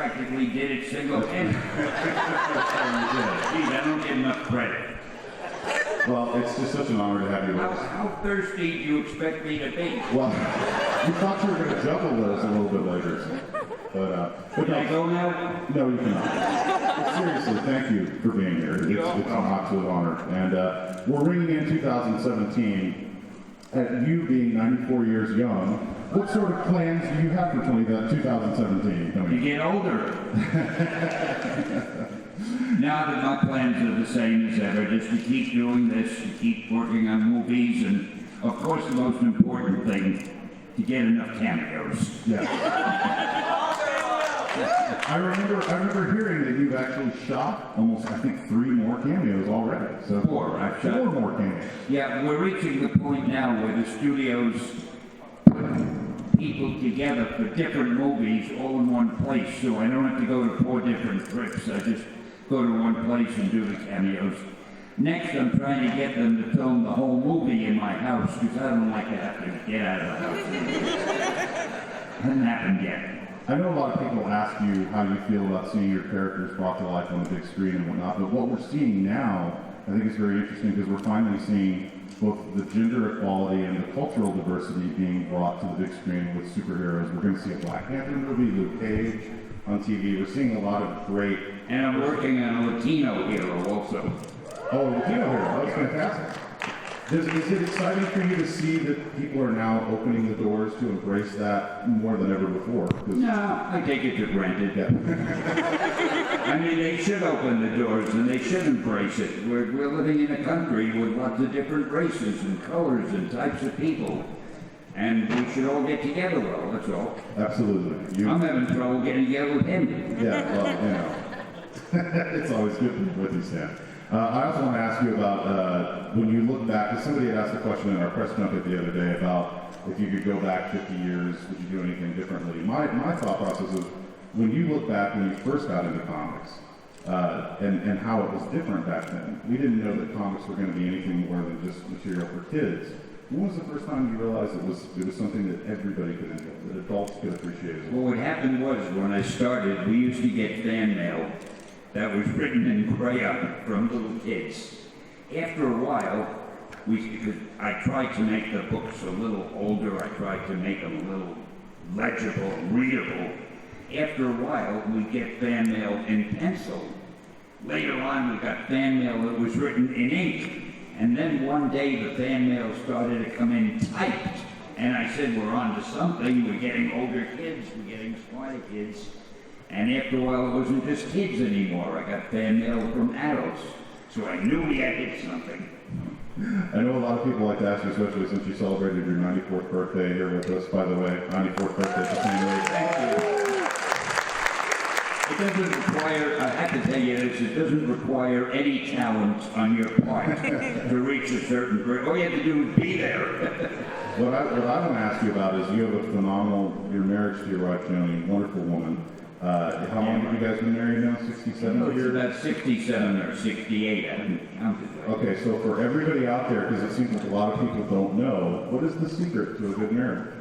practically did it single-handed. Geez, I don't get enough credit. Well, it's just such an honor to have you with us. How thirsty do you expect me to be? Well, you thought you were going to juggle those a little bit later. But Can I go now? no, you cannot. But seriously, thank you for being here. It's an absolute honor. And we're ringing in 2017. At you being 94 years young, what sort of plans do you have for 2017? You get older. Now that my plans are the same as ever, just to keep doing this, to keep working on movies, and of course the most important thing, to get enough cameos. Yeah. I remember hearing that you've actually shot almost, I think, 3 more cameos already. So I've shot 4 more cameos. Yeah, we're reaching the point now where the studios put people together for different movies all in one place, so I don't have to go to 4 different trips. I just go to one place and do the cameos. Next, I'm trying to get them to film the whole movie in my house, because I don't like to have to get out of the house. Hasn't happened yet. I know a lot of people ask you how you feel about seeing your characters brought to life on the big screen and whatnot, but what we're seeing now, I think is very interesting because we're finally seeing both the gender equality and the cultural diversity being brought to the big screen with superheroes. We're going to see a Black Panther movie, Luke Cage on TV. We're seeing a lot of great... And I'm working on a Latino hero also. Oh, a Latino hero. That's fantastic. Is it exciting for you to see that people are now opening the doors to embrace that more than ever before? No, I take it for granted. Yeah. I mean, they should open the doors and they should embrace it. We're living in a country with lots of different races and colors and types of people. And we should all get together well, that's all. Absolutely. I'm having trouble getting together with him. Yeah, well, you know. It's always good to be with you, Stan. I also want to ask you about when you look back, because somebody had asked a question in our press junket the other day about if you could go back 50 years, would you do anything differently? My thought process is when you look back when you first got into comics and how it was different back then, we didn't know that comics were going to be anything more than just material for kids. When was the first time you realized it was something that everybody could enjoy, that adults could appreciate as well? Well, what happened was when I started, we used to get fan mail that was written in crayon from little kids. After a while, because I tried to make the books a little older, I tried to make them a little legible, readable. After a while, we'd get fan mail in pencil. Later on, we got fan mail that was written in ink. And then one day, the fan mail started to come in typed. And I said, we're on to something. We're getting older kids. We're getting smarter kids. And after a while, it wasn't just kids anymore. I got fan mail from adults. So I knew we had hit something. I know a lot of people like to ask you, especially since you celebrated your 94th birthday here with us, by the way. 94th birthday to family. Thank you. It doesn't require, I have to tell you this, it doesn't require any talent on your part to reach a certain grade. All you have to do is be there. What I want to ask you about is you have a phenomenal, your marriage to your wife, Joni, wonderful woman. How long have you guys been married now? 67 years? About 67 or 68, I haven't counted. Okay, so for everybody out there, because it seems like a lot of people don't know, what is the secret to a good marriage?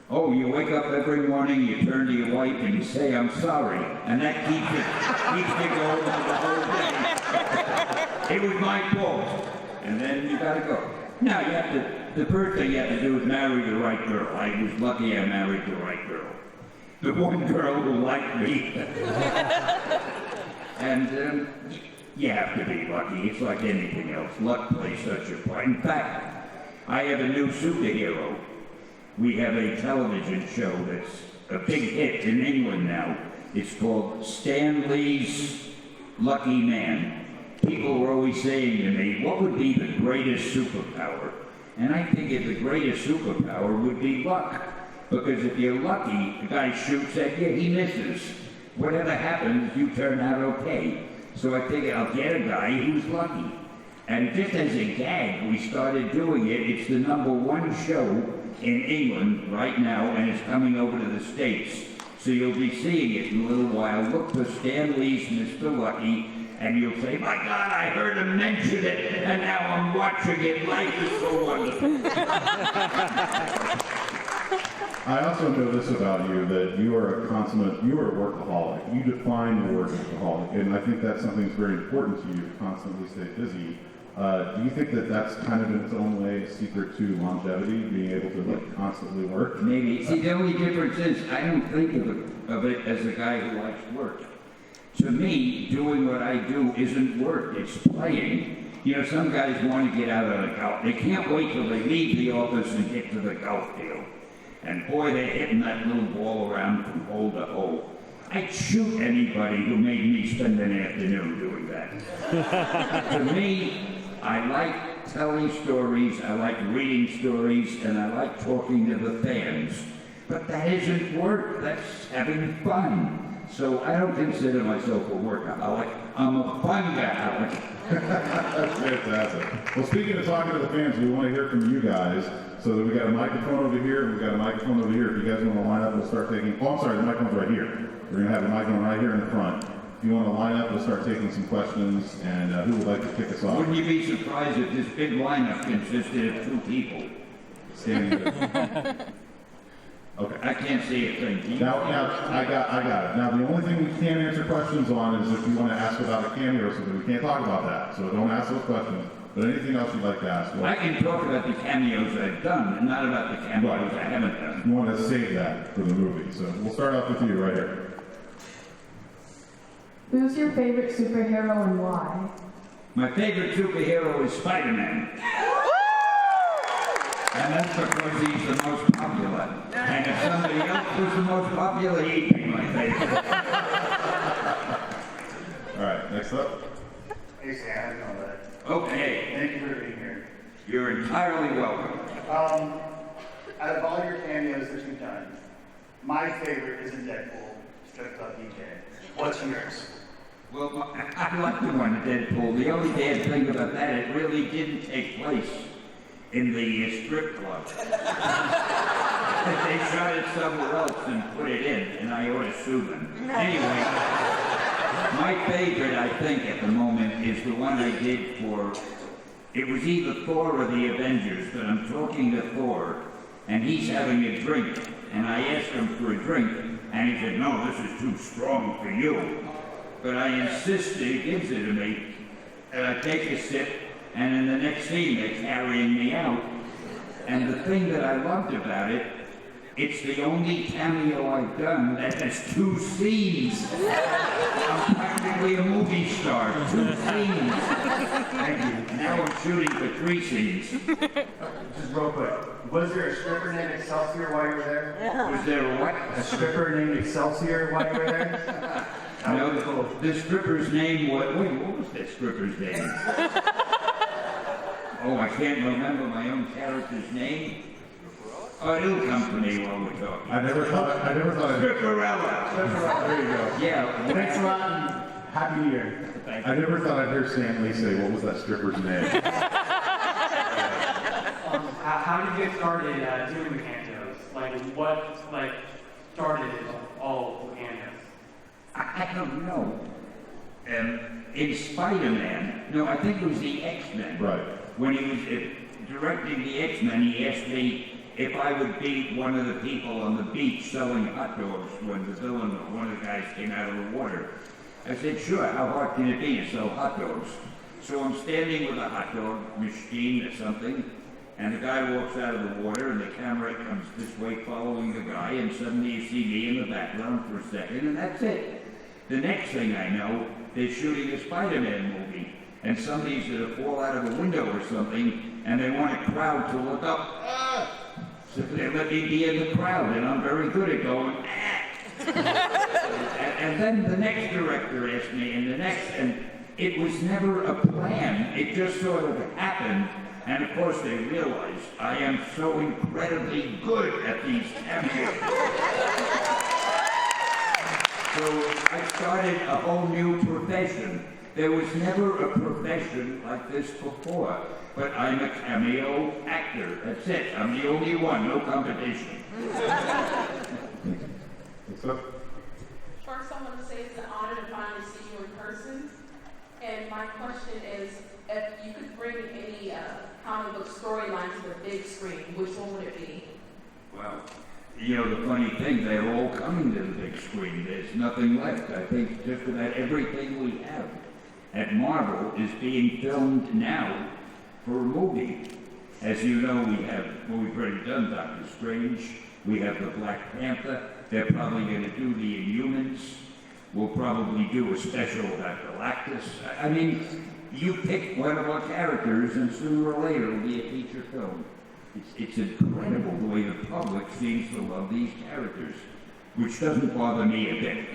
Oh, you wake up every morning, you turn to your wife and you say, I'm sorry. And that keeps you going the whole day. It was my fault. And then you gotta go. Now, the first thing you have to do is marry the right girl. I was lucky I married the right girl. The one girl who liked me. And you have to be lucky. It's like anything else. Luck plays such a part. In fact, I have a new superhero. We have a television show that's a big hit in England now. It's called Stan Lee's Lucky Man. People were always saying to me, what would be the greatest superpower? And I figured the greatest superpower would be luck. Because if you're lucky, the guy shoots at you, he misses. Whatever happens, you turn out okay. So I figured I'll get a guy who's lucky. And just as a gag, we started doing it. It's the #1 show in England right now, and it's coming over to the States. So you'll be seeing it in a little while. Look for Stan Lee's Mr. Lucky, and you'll say, my God, I heard him mention it, and now I'm watching it. Life is so wonderful. I also know this about you, that you are a workaholic. You define the word workaholic, and I think that's something that's very important to you, to constantly stay busy. Do you think that that's kind of in its own way a secret to longevity, being able to like constantly work? Maybe. See, the only difference is I don't think of it as a guy who likes work. To me, doing what I do isn't work, it's playing. You know, some guys want to get out of the golf. They can't wait till they leave the office and get to the golf field. And boy, they're hitting that little ball around from hole to hole. I'd shoot anybody who made me spend an afternoon doing that. To me, I like telling stories, I like reading stories, and I like talking to the fans. But that isn't work, that's having fun. So I don't consider myself a workaholic, I'm a fun-aholic. That's fantastic. Well, speaking of talking to the fans, we want to hear from you guys. So that we got a microphone over here, and we got a microphone over here. If you guys want to line up, we'll start taking. Oh, I'm sorry, the microphone's right here. We're going to have a microphone right here in the front. If you want to line up, we'll start taking some questions. And who would like to kick us off? Wouldn't you be surprised if this big lineup consisted of 2 people? Standing there. Okay. I can't see a thing. Now, I got it. Now, the only thing we can't answer questions on is if you want to ask about a cameo or something. We can't talk about that. So don't ask those questions. But anything else you'd like to ask? I can talk about the cameos I've done, and not about the cameos I haven't done. You want to save that for the movie. So we'll start off with you right here. Who's your favorite superhero and why? My favorite superhero is Spider-Man. And that's because he's the most popular. And if somebody else was the most popular, he'd be my favorite. All right, next up. Hey Sam, how you doing today? Okay, Thank you for being here. you're entirely welcome. Out of all your cameos that you've done, my favorite isn't Deadpool, Strip Club DJ. What's yours? Well, I like the one in Deadpool. The only bad thing about that, it really didn't take place in the strip club. They shot it somewhere else and put it in, and I ought to sue them. Anyway, my favorite, I think, at the moment is the one I did for, it was either Thor or the Avengers, but I'm talking to Thor, and he's having a drink, and I asked him for a drink, and he said, no, this is too strong for you. But I insisted he gives it to me, and I take a sip, and in the next scene, they're carrying me out. And the thing that I loved about it, it's the only cameo I've done that has 2 scenes. I'm practically a movie star, 2 scenes. Thank you. Now I'm shooting for 3 scenes. Just real quick, was there a stripper named Excelsior while you were there? Was there a what? A stripper named Excelsior while you were there? No, the stripper's name was, wait, what was that stripper's name? Oh, I can't remember my own character's name. Oh, it'll come to me while we're talking. I never thought Stripperella. There you go. Yeah. Thanks a lot and Happy New Year. Thank I you. never thought I'd hear Stan Lee say, what was that stripper's name? How did you get started doing the cameos? Like, what started all the cameos? I don't know. In Spider-Man, no, I think it was the X-Men. Right. When he was directing the X-Men, he asked me if I would be one of the people on the beach selling hot dogs when the villain or one of the guys came out of the water. I said, sure, how hard can it be to sell hot dogs? So I'm standing with a hot dog machine or something, and the guy walks out of the water, and the camera comes this way following the guy, and suddenly you see me in the background for a second, and that's it. The next thing I know, they're shooting a Spider-Man movie, and somebody's gonna fall out of a window or something, and they want a crowd to look up. Ah! So they let me be in the crowd, and I'm very good at going, ah! and then the next director asked me, and it was never a plan, it just sort of happened. And of course they realized I am so incredibly good at these cameos. So I started a whole new profession. There was never a profession like this before, but I'm a cameo actor. That's it. I'm the only one, no competition. What's up? First, I want to say it's an honor to finally see you in person. And my question is, if you could bring any comic book storyline to the big screen, which one would it be? Well, You know, the funny thing, they're all coming to the big screen. There's nothing left. I think just about everything we have at Marvel is being filmed now for a movie. As you know, we've already done Doctor Strange. We have the Black Panther. They're probably going to do the Inhumans. We'll probably do a special about Galactus. I mean, you pick one of our characters and sooner or later it'll be a feature film. It's incredible the way the public seems to love these characters, which doesn't bother me a bit.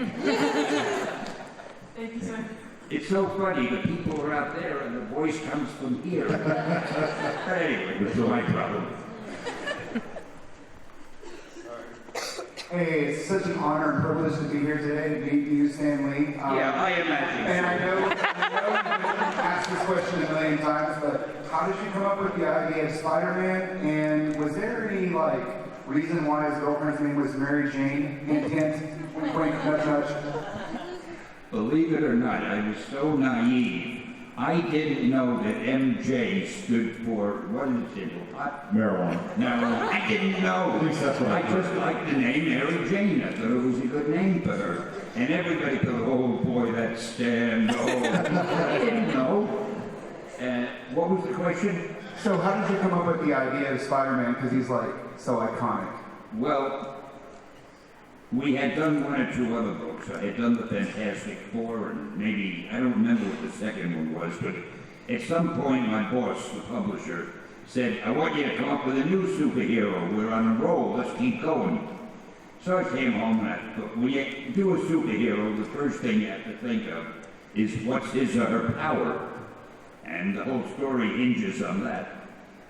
Thank you, sir. It's so funny, the people are out there and the voice comes from here. But anyway, that's my problem. Hey, it's such an honor and privilege to be here today to meet you, Stan Lee. Yeah, I imagine. And I know you've been asked this question a million times, but how did you come up with the idea of Spider-Man? And was there any, reason why his girlfriend's name was Mary Jane? Hint, hint, wink, wink, nudge, nudge. Believe it or not, I was so naive. I didn't know that MJ stood for, what is it, what? Marijuana. No, I didn't know. At least that's what I I just liked the name Mary Jane. I thought it was a good name for her. And everybody thought, oh boy, that's Stan. Oh, I didn't know. What was the question? So how did you come up with the idea of Spider-Man? Because he's, so iconic. Well, we had done one or two other books. I had done the Fantastic Four, and maybe, I don't remember what the second one was, but at some point my boss, the publisher, said, I want you to come up with a new superhero. We're on a roll. Let's keep going. So I came home and I thought, when you do a superhero, the first thing you have to think of is what's his or her power. And the whole story hinges on that.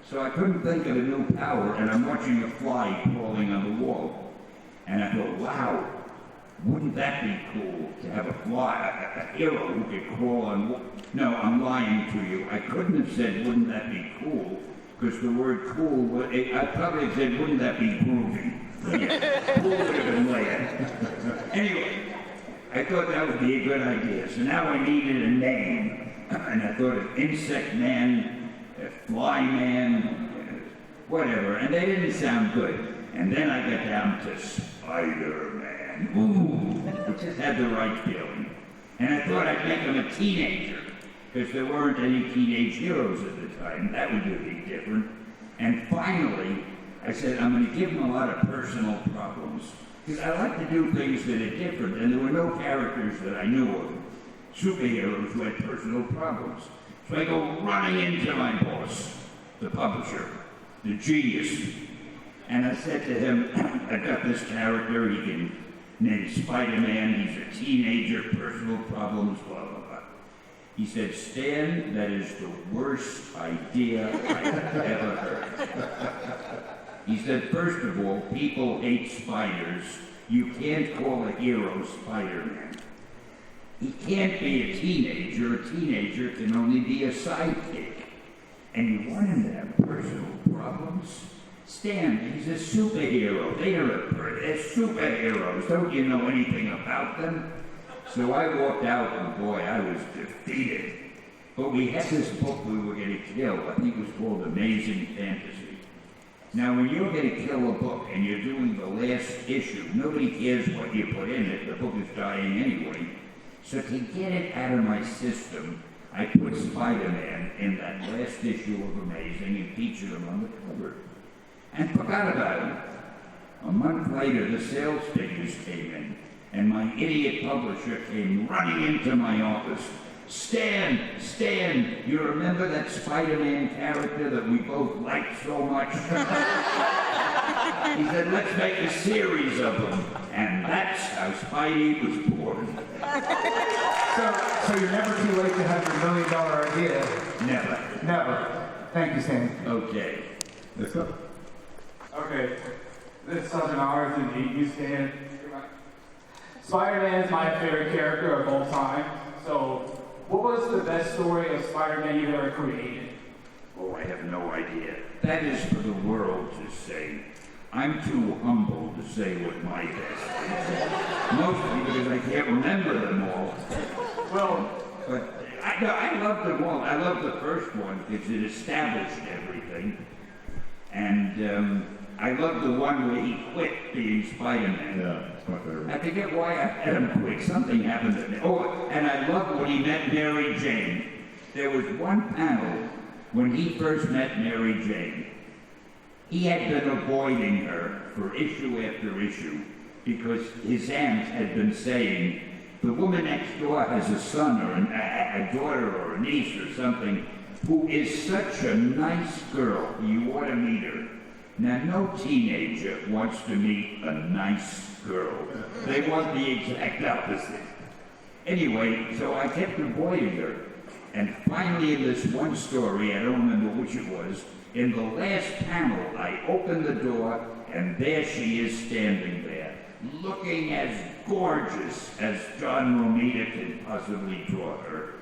So I couldn't think of a new power, and I'm watching a fly crawling on the wall. And I thought, wow, wouldn't that be cool to have a fly, a hero who could crawl on. No, I'm lying to you. I couldn't have said, wouldn't that be cool? Because the word cool, I probably said, wouldn't that be groovy? Yeah, cool would have been later. Anyway, I thought that would be a good idea. So now I needed a name. And I thought of Insect Man, Fly Man, whatever. And they didn't sound good. And then I got down to Spider-Man. Ooh, it just had the right feeling. And I thought I'd make him a teenager, because there weren't any teenage heroes at the time. That would be different. And finally, I said, I'm going to give him a lot of personal problems. Because I like to do things that are different, and there were no characters that I knew of, superheroes who had personal problems. So I go running into my boss, the publisher, the genius. And I said to him, I've got this character, he can name Spider-Man, he's a teenager, personal problems, blah, blah, blah. He said, Stan, that is the worst idea I've ever heard. He said, first of all, people hate spiders. You can't call a hero Spider-Man. He can't be a teenager. A teenager can only be a sidekick. And you want him to have personal problems? Stan, he's a superhero. They're superheroes. Don't you know anything about them? So I walked out, and boy, I was defeated. But we had this book we were going to kill. I think it was called Amazing Fantasy. Now, when you're going to kill a book and you're doing the last issue, nobody cares what you put in it. The book is dying anyway. So to get it out of my system, I put Spider-Man in that last issue of Amazing and featured him on the cover. And forgot about him. A month later, the sales figures came in, and my idiot publisher came running into my office. Stan, you remember that Spider-Man character that we both liked so much? He said, let's make a series of them. And that's how Spidey was born. So you're never too late to have your $1 million idea. Never. Never. Thank you, Stan. Okay. Let's go. Okay, it's such an honor to meet you, Stan. Spider-Man is my favorite character of all time. So, what was the best story of Spider-Man you've ever created? Oh, I have no idea. That is for the world to say. I'm too humble to say what my best is. Mostly because I can't remember them all. Well, But I love them all. I love the first one because it established everything. And I love the one where he quit being Spider-Man. Yeah, it's my favorite. I forget why I had him quit. Something happened to me. Oh, and I love when he met Mary Jane. There was one panel when he first met Mary Jane. He had been avoiding her for issue after issue because his aunt had been saying, the woman next door has a son or a daughter or a niece or something who is such a nice girl. You ought to meet her. Now, no teenager wants to meet a nice girl. They want the exact opposite. Anyway, so I kept avoiding her. And finally, in this one story, I don't remember which it was, in the last panel, I opened the door, and there she is standing there, looking as gorgeous as John Romita could possibly draw her.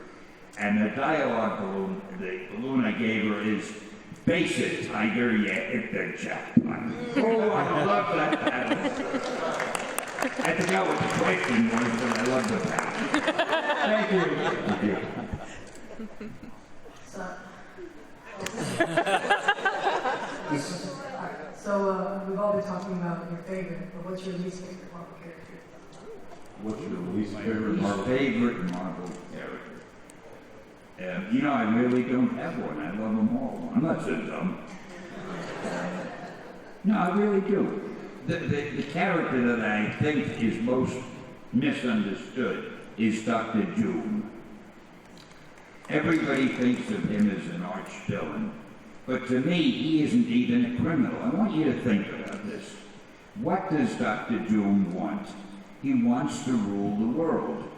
And the dialogue balloon, the balloon I gave her is, face it, tiger, you hit the jackpot. Oh, I love that panel. I forgot what the question was, but I love the panel. Thank you. So we've all been talking about your favorite, but what's your least favorite Marvel character? What's your least favorite Least Marvel? favorite Marvel character. You know, I really don't have one. I love them all. I'm not so dumb. No, I really do. The character that I think is most misunderstood is Dr. Doom. Everybody thinks of him as an arch villain, but to me, he isn't even a criminal. I want you to think about this. What does Dr. Doom want? He wants to rule the world.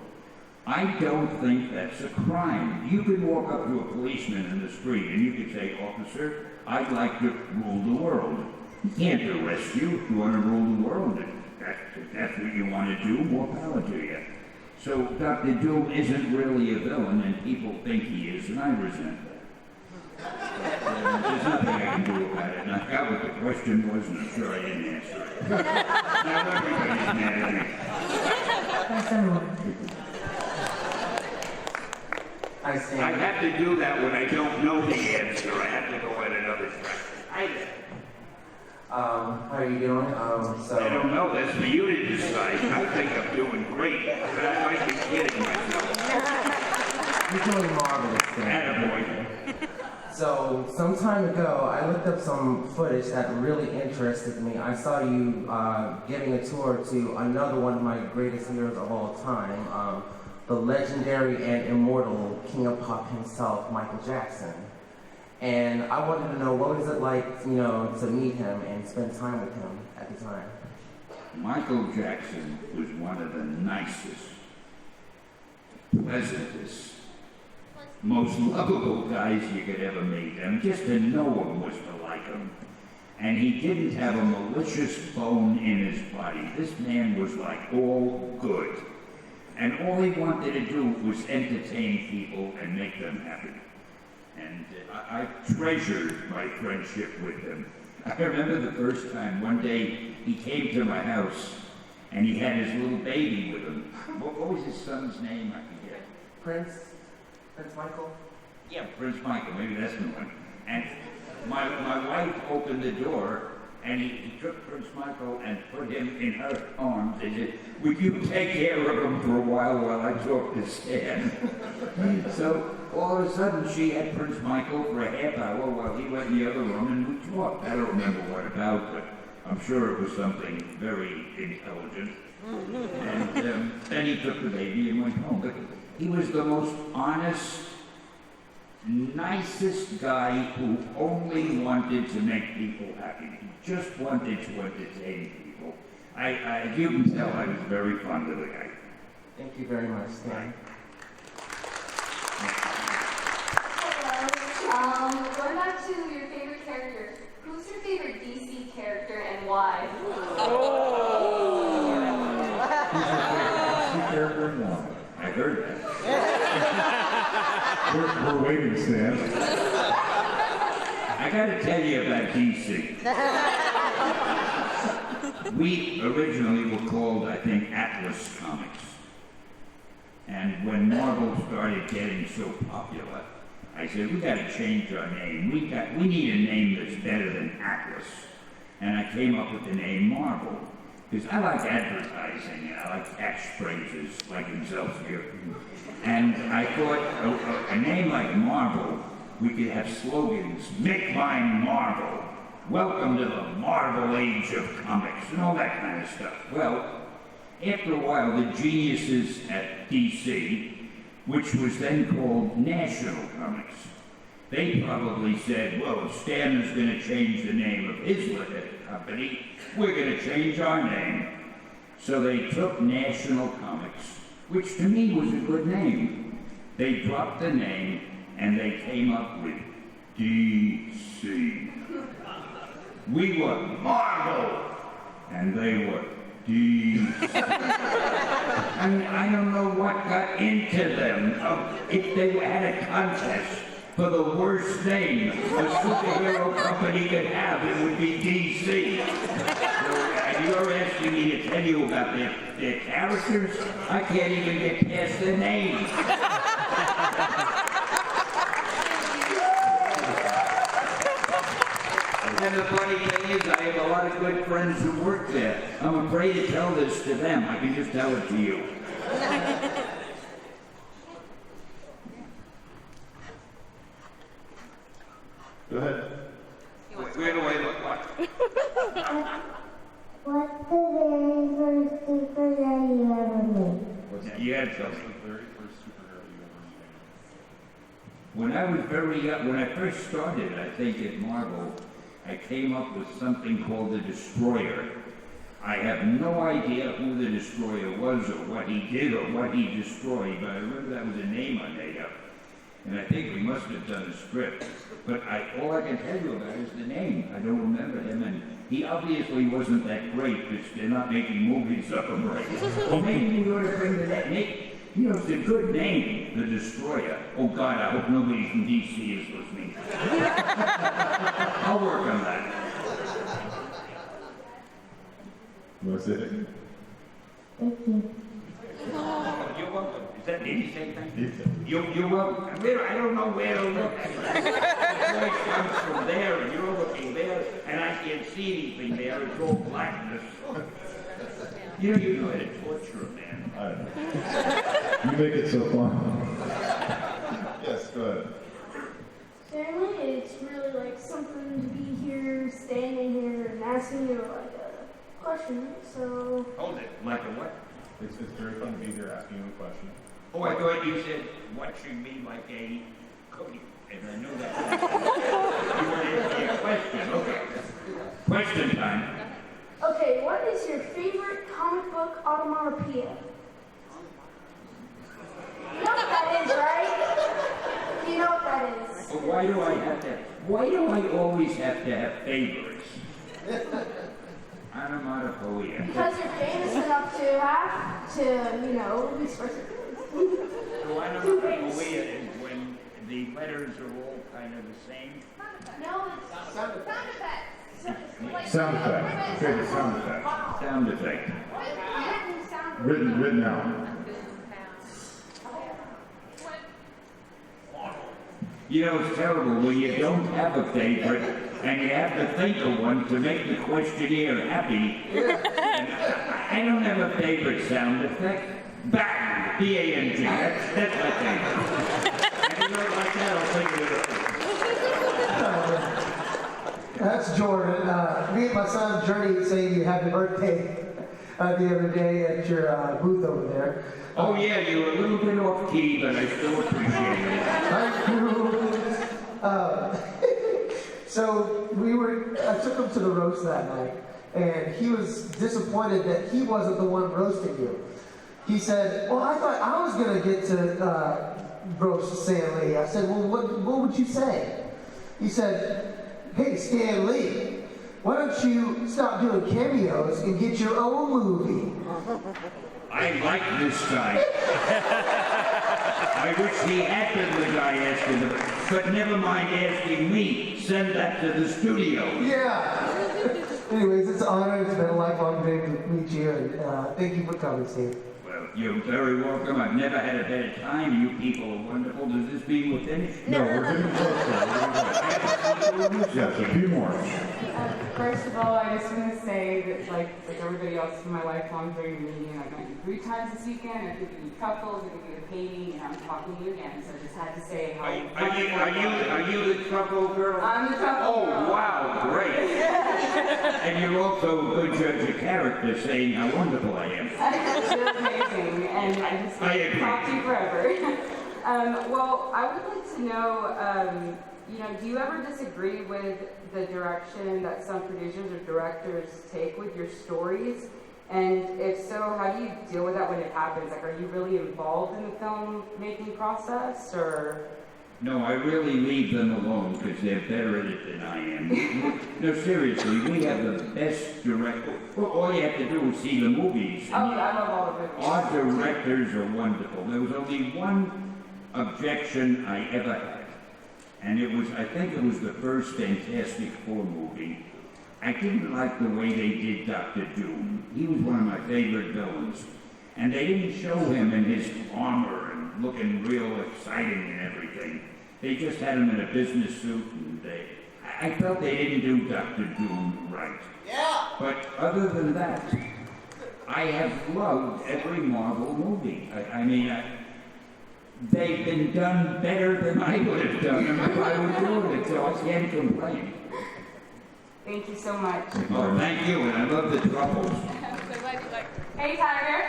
I don't think that's a crime. You could walk up to a policeman in the street and you could say, officer, I'd like to rule the world. He can't arrest you if you want to rule the world. If that's what you want to do, more power to you. So Dr. Doom isn't really a villain, and people think he is, and I resent that. There's nothing I can do about it, and I forgot what the question was, and I'm sure I didn't answer it. Now everybody's mad at me. Thanks, everyone. I have to do that when I don't know the answer. I have to go at another track. How are you doing? I don't know. That's for you to decide. I think I'm doing great, but I might be kidding myself. You're doing marvelous, Dan. Attaboy. So, some time ago, I looked up some footage that really interested me. I saw you giving a tour to another one of my greatest heroes of all time, the legendary and immortal King of Pop himself, Michael Jackson. And I wanted to know, what was it like, you know, to meet him and spend time with him at the time? Michael Jackson was one of the nicest, pleasantest, most lovable guys you could ever meet. And just to know him was to like him. And he didn't have a malicious bone in his body. This man was like all good. And all he wanted to do was entertain people and make them happy. And I treasured my friendship with him. I remember the first time, one day, he came to my house, and he had his little baby with him. What was his son's name? I forget. Prince Michael? Yeah, Prince Michael, maybe that's the one. And my wife opened the door, and he took Prince Michael and put him in her arms and said, would you take care of him for a while I talk to Stan? So all of a sudden she had Prince Michael for a half hour while he went in the other room and we talked. I don't remember what about, but I'm sure it was something very intelligent. And then he took the baby and went home. But he was the most honest, nicest guy who only wanted to make people happy. He just wanted to entertain people. You can tell I was very fond of the guy. Thank you very much, Stan. Hello. Going back to your favorite character, who's your favorite DC character and why? I heard that. We're waiting, Stan. I gotta tell you about DC. We originally were called, I think, Atlas Comics. And when Marvel started getting so popular, I said, we gotta change our name. We need a name that's better than Atlas. and I came up with the name Marvel. Because I like advertising, and I like catchphrases like Excelsior. And I thought a name like Marvel, we could have slogans, make mine Marvel, welcome to the Marvel age of comics, and all that kind of stuff. Well, after a while, the geniuses at DC, which was then called National Comics, they probably said, well, Stan is going to change the name of his company, we're going to change our name. So they took National Comics, which to me was a good name. They dropped the name and they came up with DC. We were Marvel and they were DC. And I don't know what got into them. If they had a contest for the worst name a superhero company could have, it would be DC. So, you're asking me to tell you about their characters? I can't even get past their names. And the funny thing is, I have a lot of good friends who work there. I'm afraid to tell this to them. I can just tell it to you. Go ahead. Where do I look like? What's the very first superhero you ever made? You had something. When I was very young, when I first started, I think at Marvel, I came up with something called the Destroyer. I have no idea who the Destroyer was or what he did or what he destroyed, but I remember that was a name I made up. And I think we must have done a script. But all I can tell you about is the name. I don't remember him, and he obviously wasn't that great because they're not making movies of him right. Well, maybe you ought to bring the name. You know, it's a good name, the Destroyer. Oh God, I hope nobody from DC is listening. I'll work on that. You want to say anything? Thank you. You're welcome. Is that, did he say thank you? You're welcome. I don't know where to look. The voice comes from there, and you're looking there, and I can't see anything there. It's all blackness. You know how to torture a man. I don't know. You make it so fun. Yes, go ahead. Stanley, it's really like something to be here, standing here, and asking you like a question. So. Hold it. Like a what? It's very fun to be here asking you a question. Oh, I thought you said watching me like a cookie, and I knew that. You were asking a question. Okay. Question time. Okay, what is your favorite comic book onomatopoeia? You know what that is, right? You know what that is. But why do I always have to have favorites? Onomatopoeia. Because you're famous enough to have to, express your feelings. So onomatopoeia is when the letters are all kind of the same? No, it's sound effects. Sound effect. Okay, the sound effect. Sound effect. Written out. You know, it's terrible when you don't have a favorite and you have to think of one to make the questionnaire happy. And I don't have a favorite sound effect. Bang! B-A-N-G. That's my favorite. And you don't like that, I'll think of it. That's Jordan. Me and my son Journey sang you happy birthday the other day at your booth over there. Oh yeah, you were a little bit off key, but I still appreciate it. Thank you. So I took him to the roast that night, and he was disappointed that he wasn't the one roasting you. He said, well, I thought I was going to get to roast Stan Lee. I said, well, what would you say? He said, hey, Stan Lee, why don't you stop doing cameos and get your own movie? I like this guy. I wish he had been the guy asking him, but never mind asking me. Send that to the studio. Yeah. Anyways, it's an honor. It's been a lifelong dream to meet you, and thank you for coming, Steve. Well, You're very welcome. I've never had a better time. You people are wonderful. Does this mean we're finished? No, we're getting close, sir. We're getting close. Yes, a few more. First of all, I just want to say that, like everybody else in my lifelong dream meeting, I met you 3 times this weekend. I could be truffles, I could be a painting, and I'm talking to you again. So I just had to say how. Are you the truffle girl? I'm the truffle girl. Oh, wow, great. And you're also a good judge of character, saying how wonderful I am. You're amazing, and I just talk to you forever. Well, I would like to know, do you ever disagree with the direction that some producers or directors take with your stories? And if so, how do you deal with that when it happens? Like, are you really involved in the film-making process, or? No, I really leave them alone because they're better at it than I am. No, seriously, we have the best director. Well, all you have to do is see the movies. Oh, I love all the movies. Our directors are wonderful. There was only one objection I ever had, and I think it was the first Fantastic Four movie. I didn't like the way they did Dr. Doom. He was one of my favorite villains. And they didn't show him in his armor and looking real exciting and everything. They just had him in a business suit, and I felt they didn't do Dr. Doom right. Yeah! But other than that, I have loved every Marvel movie. They've been done better than I would have done them if I were doing it, so I can't complain. Thank you so much. Oh, thank you, and I love the truffles. Hey, Tiger.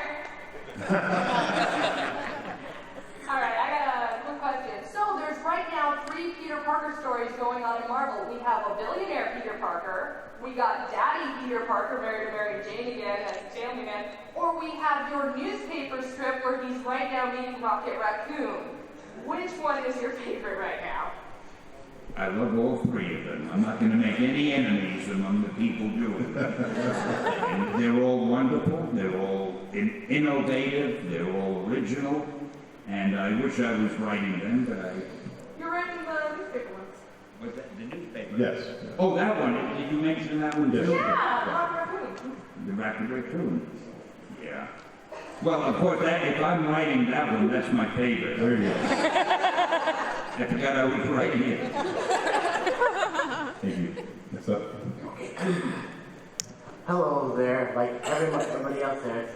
Alright, I got a quick question. So there's right now 3 Peter Parker stories going on in Marvel. We have a billionaire Peter Parker, we got Daddy Peter Parker married to Mary Jane again as a family man, or we have your newspaper strip where he's right now meeting Rocket Raccoon. Which one is your favorite right now? I love all 3 of them. I'm not going to make any enemies among the people doing them. And they're all wonderful, they're all innovative, they're all original, and I wish I was writing them, but You're writing the newspaper ones. What's that, the newspaper? Yes. Oh, that one, did you mention that one too? Yeah, Rocket Raccoon. The Rocket Raccoon. Yeah. Well, of course, if I'm writing that one, that's my favorite. There you go. I forgot I was writing it. Thank you. What's up? Hello there, like everybody else there.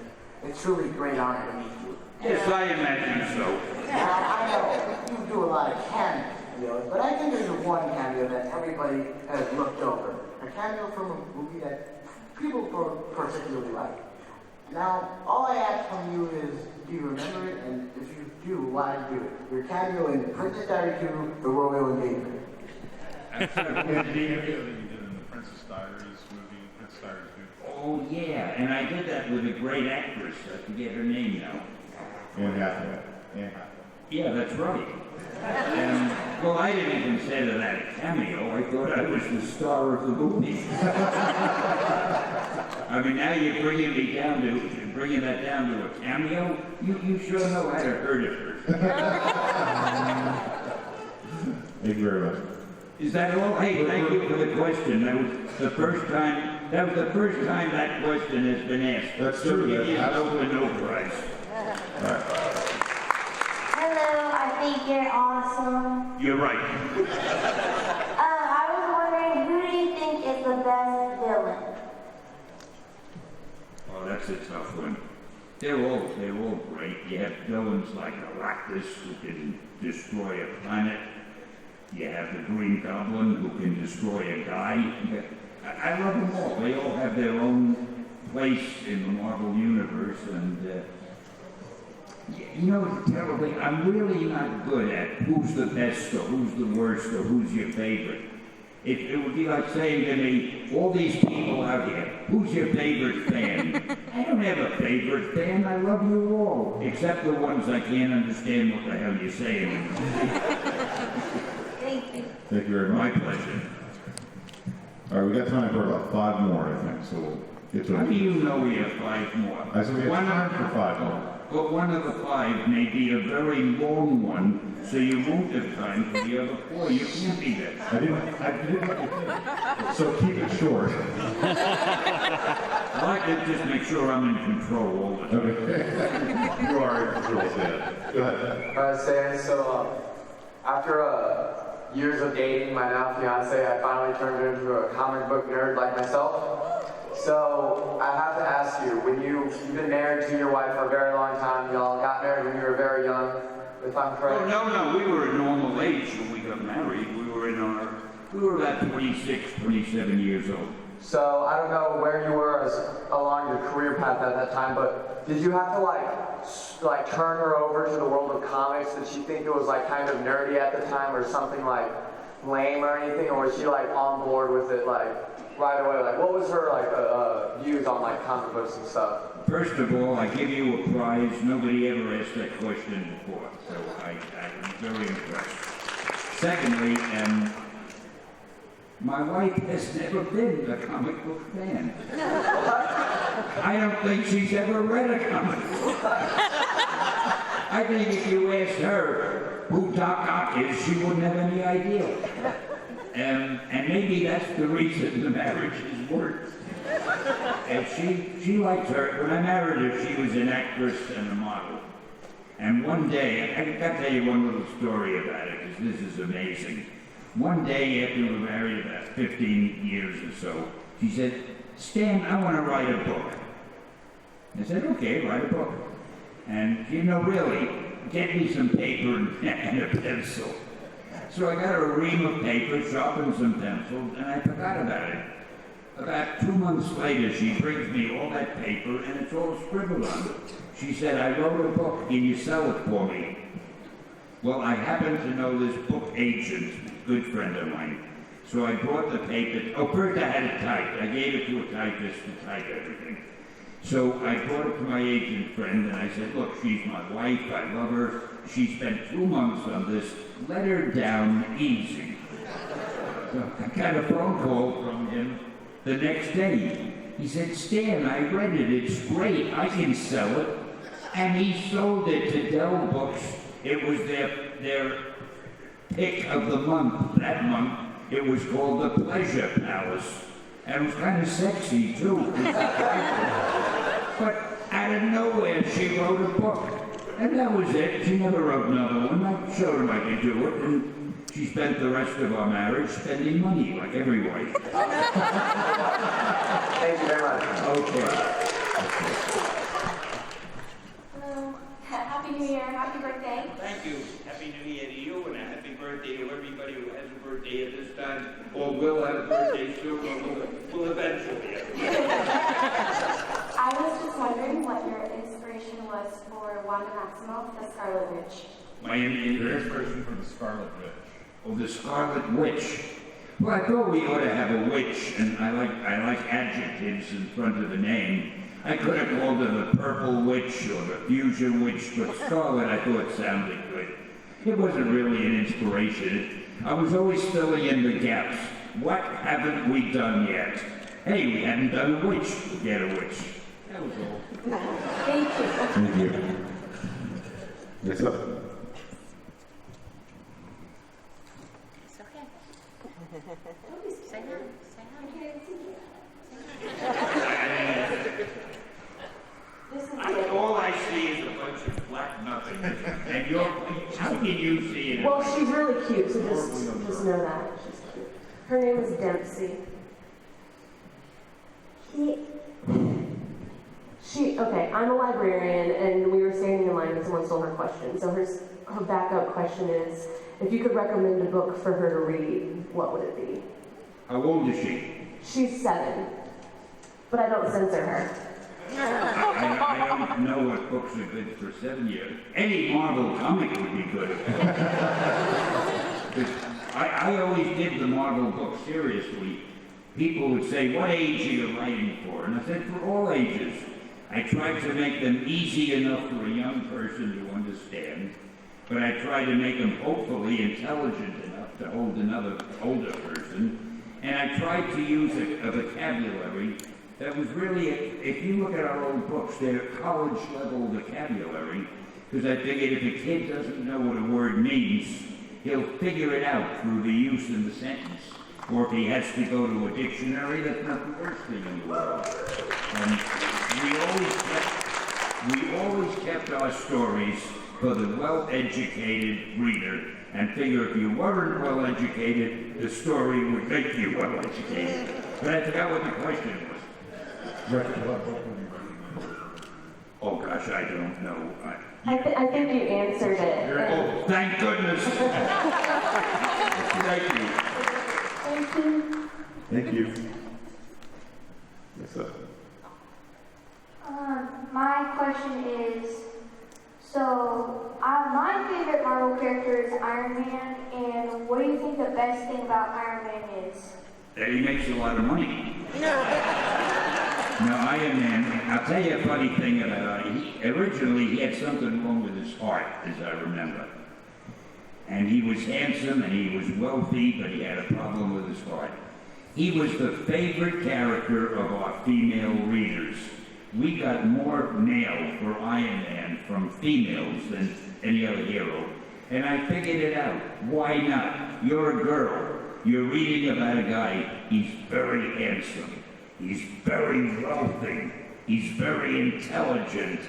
It's truly a great honor to meet you. Yes, I imagine so. Now, I know you do a lot of cameos, but I think there's one cameo that everybody has looked over. A cameo from a movie that people particularly like. Now, all I ask from you is, do you remember it? And if you do, why do it? Your cameo in Princess Diaries 2, The Royal Engagement. You did in the Princess Diaries movie, Princess Diaries 2. Oh, yeah, and I did that with a great actress. I forget her name now. Anne Hathaway. Yeah, that's right. And, well, I didn't consider that a cameo. I thought I was the star of the movie. I mean, now you're bringing that down to a cameo? You sure know how to hurt it first. Thank you very much. Is that all? Hey, thank you for the question. That was the first time that question has been asked. That's true. So you get no prize. Hello, I think you're awesome. You're right. I was wondering, who do you think is the best villain? Oh, that's a tough one. They're all great. You have villains like Galactus who can destroy a planet. You have the Green Goblin who can destroy a guy. I love them all. They all have their own place in the Marvel Universe, and you know, it's terribly, I'm really not good at who's the best or who's the worst or who's your favorite. It would be like saying to me, all these people out here, who's your favorite fan? I don't have a favorite fan, I love you all, except the ones I can't understand what the hell you're saying. Thank you. Thank you very much. My pleasure. All right, we got time for about 5 more, I think, so we'll get to it. How do you know we have 5 more? I said we have time for 5 more. but one of the 5 may be a very long one, so you won't have time for the other 4. You can't be that. I didn't so keep it short. I like to just make sure I'm in control all the time. Okay. You are in control, Stan. Go ahead. Stan, so after years of dating my now fiance, I finally turned her into a comic book nerd like myself. So I have to ask you, you've been married to your wife for a very long time, y'all got married when you were very young, if I'm correct? Oh, no, we were a normal age when we got married. We were about 26, 27 years old. So I don't know where you were along your career path at that time, but did you have to like turn her over to the world of comics? Did she think it was like kind of nerdy at the time or something like lame or anything, or was she like on board with it like right away? Like what was her like views on like comic books and stuff? First of all, I give you a prize. Nobody ever asked that question before, so I'm very impressed. Secondly, my wife has never been a comic book fan. I don't think she's ever read a comic book. I think if you asked her who Doc Ock is, she wouldn't have any idea. And maybe that's the reason the marriage has worked. And she likes her. When I married her, she was an actress and a model. And one day, I got to tell you one little story about it, because this is amazing. One day after we were married, about 15 years or so, she said, Stan, I want to write a book. I said, okay, write a book. And, really, get me some paper and a pencil. So I got her a ream of paper, sharpened some pencils, and I forgot about it. About 2 months later, she brings me all that paper, and it's all scribbled on it. She said, I wrote a book, can you sell it for me? Well, I happen to know this book agent, good friend of mine. So I brought the paper. Oh, first I had it typed. I gave it to a typist to type everything. So I brought it to my agent friend, and I said, look, she's my wife. I love her. She spent 2 months on this. Let her down easy. So I got a phone call from him the next day. He said, Stan, I read it. It's great. I can sell it. And he sold it to Dell Books. It was their pick of the month. That month, it was called The Pleasure Palace. And it was kind of sexy, too. But out of nowhere, she wrote a book. And that was it. She never wrote another one. I showed her I could do it. And she spent the rest of our marriage spending money, like every wife. Thank you very much. Okay. Hello. Happy New Year. Happy birthday. Thank you. Happy New Year to you, and a happy birthday to everybody who has a birthday at this time, or will have a birthday soon, or will eventually have a birthday. I was just wondering what your inspiration was for Wanda Maximoff, the Scarlet Witch. My inspiration for the Scarlet Witch. Oh, the Scarlet Witch. Well, I thought we ought to have a witch, and I like adjectives in front of the name. I could have called her the Purple Witch or the Fusion Witch, but Scarlet I thought sounded good. It wasn't really an inspiration. I was always filling in the gaps. What haven't we done yet? Hey, we hadn't done a witch. Get a witch. That was all. Thank you. Thank you. Yes, sir. It's okay. Say hi. Say All I see is a bunch of black nothing. And how can you see it? Well, she's really cute, so just know that. She's cute. Her name is Dempsey. Okay, I'm a librarian, and we were standing in line and someone stole her question. So her backup question is, if you could recommend a book for her to read, what would it be? How old is she? She's 7, but I don't censor her. I don't know what books are good for 7 years. Any Marvel comic would be good. I always did the Marvel book seriously. People would say, what age are you writing for? And I said, for all ages. I tried to make them easy enough for a young person to understand, but I tried to make them hopefully intelligent enough to hold another older person. And I tried to use a vocabulary that was really, if you look at our old books, they're college-level vocabulary, because I figured if a kid doesn't know what a word means, he'll figure it out through the use in the sentence. Or if he has to go to a dictionary, that's not the worst thing in the world. And we always kept our stories for the well-educated reader, and figure if you weren't well-educated, the story would make you well-educated. But I forgot what the question was. Oh gosh, I don't know. I think you answered it. Oh, thank goodness. Thank you. Thank you. Thank you. Yes, sir. My question is, so my favorite Marvel character is Iron Man, and what do you think the best thing about Iron Man is? That he makes a lot of money. Now, Iron Man, I'll tell you a funny thing about him. Originally, he had something wrong with his heart, as I remember. And he was handsome and he was wealthy, but he had a problem with his heart. He was the favorite character of our female readers. We got more mail for Iron Man from females than any other hero. And I figured it out. Why not? You're a girl. You're reading about a guy. He's very handsome. He's very wealthy. He's very intelligent.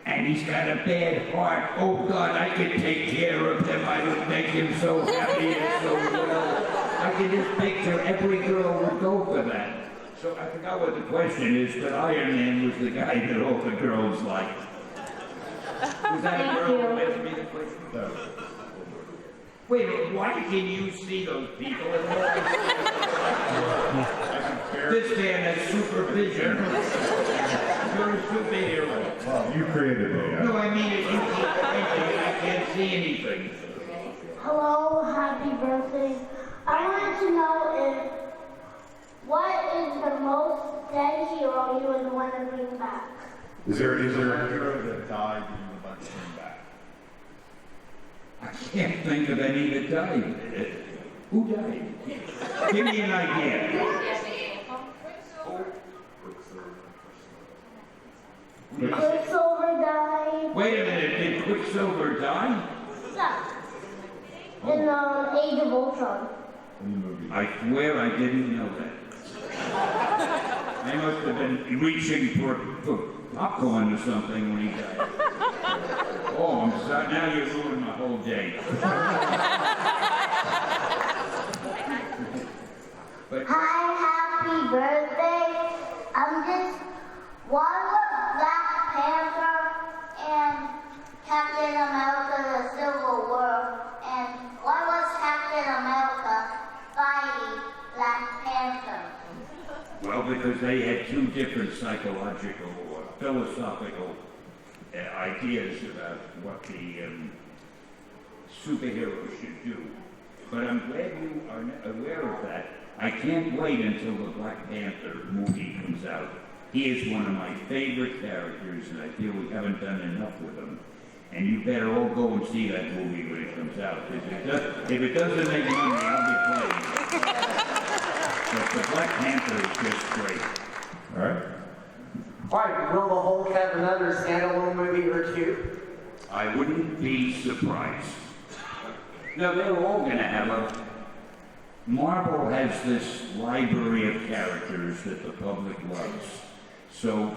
And he's got a bad heart. Oh God, I could take care of him. I would make him so happy and so well. I could just picture every girl would go for that. So I forgot what the question is, but Iron Man was the guy that all the girls liked. Was that a girl who asked me the question? No. Wait a minute, why can you see those people? This man has supervision. You're a superhero. Well, you created it. Yeah. No, I mean, if you keep pointing, I can't see anything. Hello, happy birthday. I wanted to know what is the most dead hero you would want to bring back? Is there a hero that died that you would like to bring back? I can't think of any that died. Who died? Give me an idea. Quicksilver died. Wait a minute, did Quicksilver die? Yeah. In Age of Ultron. I swear I didn't know that. I must have been reaching for popcorn or something when he died. Oh, I'm sorry. Now you ruined my whole day. Hi, happy birthday. Why was Black Panther and Captain America the Civil War? And why was Captain America fighting Black Panther? Well, because they had two different psychological or philosophical ideas about what the superheroes should do. But I'm glad you are aware of that. I can't wait until the Black Panther movie comes out. He is one of my favorite characters, and I feel we haven't done enough with him. And you better all go and see that movie when it comes out. If it doesn't make money, I'll be playing. But the Black Panther is just great. All right. All right, will the Hulk have another standalone movie or two? I wouldn't be surprised. No, they're all going to have a... Marvel has this library of characters that the public loves. So,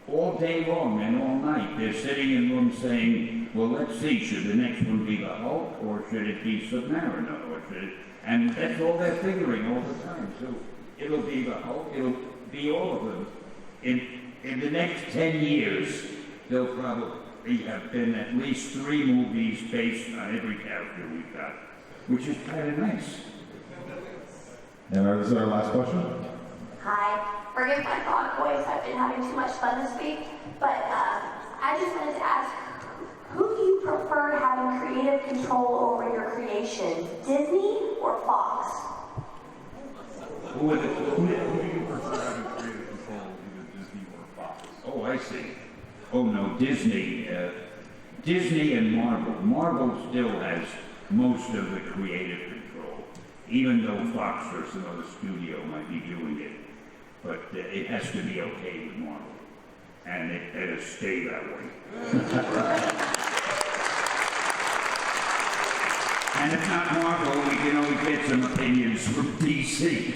all day long and all night, they're sitting in rooms saying, well, let's see, should the next one be the Hulk, or should it be Submariner, or should it... And that's all they're figuring all the time. So, it'll be the Hulk, it'll be all of them. In the next 10 years, there'll probably have been at least 3 movies based on every character we've got, which is kind of nice. And this is our last question. Hi. Forgive my broad voice. I've been having too much fun this week. But I just wanted to ask, who do you prefer having creative control over your creation, Disney or Fox? Who do you prefer having creative control, either Disney or Fox? Oh, I see. Oh, no, Disney. Disney and Marvel. Marvel still has most of the creative control, even though Fox or some other studio might be doing it. but it has to be okay with Marvel. And it'll stay that way. And if not Marvel, we can always get some opinions from DC.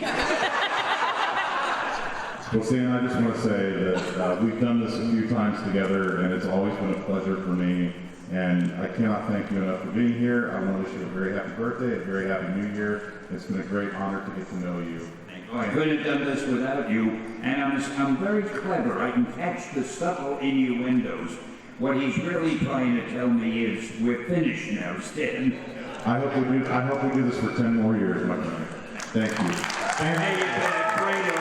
Well, Stan, I just want to say that we've done this a few times together, and it's always been a pleasure for me. And I cannot thank you enough for being here. I want to wish you a very happy birthday, a very happy New Year. It's been a great honor to get to know you. I couldn't have done this without you, and I'm very clever. I can catch the subtle innuendos. What he's really trying to tell me is we're finished now, Stan. I hope we do this for 10 more years, my friend. Thank you. Hey,